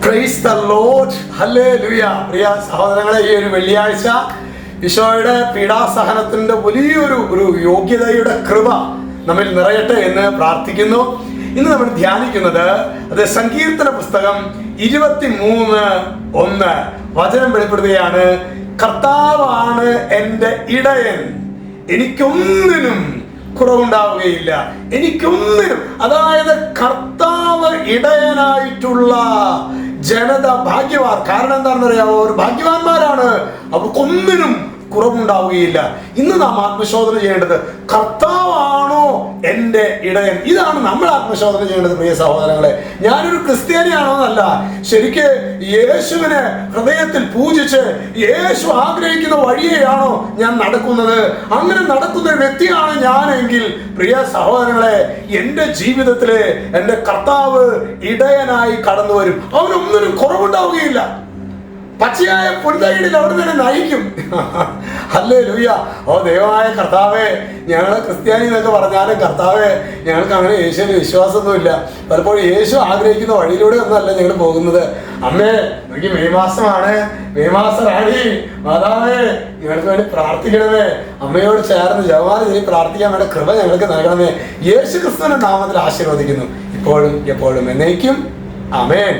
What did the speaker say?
Price the Lord, hallelujah. പ്രിയ സഹോദരങ്ങളെ, ഈ ഒരു വെള്ളിയാഴ്ച ഈശോയുടെ പീഡാസഹനത്തിന്റെ വലിയൊരു യോഗ്യതയുടെ കൃപ നമ്മിൽ നിറയട്ടെ എന്ന് പ്രാർത്ഥിക്കുന്നു. ഇന്ന് നമ്മൾ ധ്യാനിക്കുന്നത് അത് സങ്കീർത്തന പുസ്തകം 23:1 വചനം വെളിപ്പെടുത്തുകയാണ്. കർത്താവാണ് എൻ്റെ ഇടയൻ, എനിക്കൊന്നിനും കുറവുണ്ടാവുകയില്ല. എനിക്കൊന്നിനും, അതായത് കർത്താവ് ഇടയനായിട്ടുള്ള ജനത ഭാഗ്യവാൻ. കാരണം എന്താണെന്ന് അറിയാമോ? അവർ ഭാഗ്യവാന്മാരാണ്, അവർക്കൊന്നിനും കുറവുണ്ടാവുകയില്ല. ഇന്ന് നാം ആത്മശോധന ചെയ്യേണ്ടത്, കർത്താവാണോ എൻ്റെ ഇടയൻ? ഇതാണ് നമ്മൾ ആത്മശോധന ചെയ്യേണ്ടത്. പ്രിയ സഹോദരങ്ങളെ, ഞാനൊരു ക്രിസ്ത്യാനിയാണോ എന്നല്ല, ശരിക്ക് യേശുവിനെ ഹൃദയത്തിൽ പൂജിച്ച് യേശു ആഗ്രഹിക്കുന്ന വഴിയെയാണോ ഞാൻ നടക്കുന്നത്? അങ്ങനെ നടക്കുന്ന ഒരു വ്യക്തിയാണ് ഞാനെങ്കിൽ, പ്രിയ സഹോദരങ്ങളെ, എൻ്റെ ജീവിതത്തിലെ എൻ്റെ കർത്താവ് ഇടയനായി കടന്നു വരും. അവനൊന്നിനും കുറവുണ്ടാവുകയില്ല. പച്ചയായ പുൽത്തകിടിൽ അവർ തന്നെ നയിക്കും. ഹല്ലേലൂയ. ഓ ദൈവമായ കർത്താവേ, ഞങ്ങൾ ക്രിസ്ത്യാനി എന്നൊക്കെ പറഞ്ഞാലും കർത്താവേ, ഞങ്ങൾക്ക് അങ്ങനെ യേശുവിന് വിശ്വാസമൊന്നുമില്ല. പലപ്പോഴും യേശു ആഗ്രഹിക്കുന്ന വഴിയിലൂടെ ഒന്നുമല്ല ഞങ്ങൾ പോകുന്നത്. അമ്മേ, എനിക്ക് മെയ് മാസമാണ്, മെയ് മാസം റാണി മാതാവേ, ഞങ്ങൾക്ക് വേണ്ടി പ്രാർത്ഥിക്കണമേ. അമ്മയോട് ചേർന്ന് ജപമാല ചൊല്ലി പ്രാർത്ഥിക്കാൻ വേണ്ട കൃപ ഞങ്ങൾക്ക് നൽകണമേ. യേശു ക്രിസ്തുവിന്റെ നാമത്തിൽ ആശീർവദിക്കുന്നു, ഇപ്പോഴും എപ്പോഴും എന്നേക്കും. ആമേൻ.